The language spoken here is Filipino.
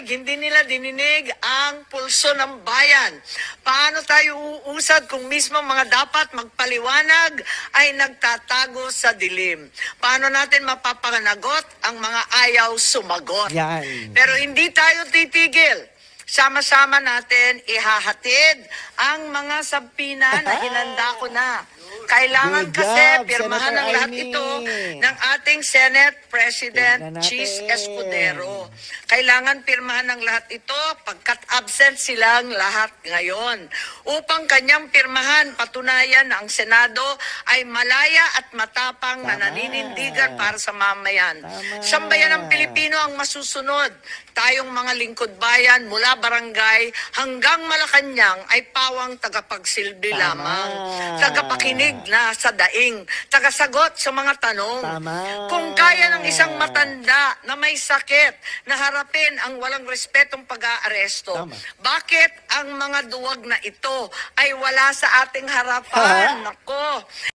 hindi nila dininig ang pulso ng bayan. Paano tayo uusad kung mismo mga dapat magpaliwanag ay nagtatago sa dilim? Paano natin mapapanagot ang mga ayaw sumagot? Yan. Pero hindi tayo titigil. Sama-sama natin ihahatid ang mga sabpina na hinanda ko na. Kailangan Good kasi job, pirmahan Senator ng lahat Amy. ito ng ating Senate Tignan President natin. Cheese Escudero. Kailangan pirmahan ng lahat ito pagkat absent silang lahat ngayon. Upang kanyang pirmahan, patunayan na ang Senado ay malaya at matapang na Tama. naninindigan para sa mamayan. Tama. Sambayan ng Pilipino ang masusunod. Tayong mga lingkod bayan mula barangay hanggang Malacanang ay pawang tagapagsilbi Tama. lamang. Tagapakinig na sa daing. Tagasagot sa mga tanong. Tama. Kung kaya ng isang matanda na may sakit na harapin ang walang respetong pag-aaresto, Tama. bakit ang mga duwag na ito ay wala sa ating harapan? Nako.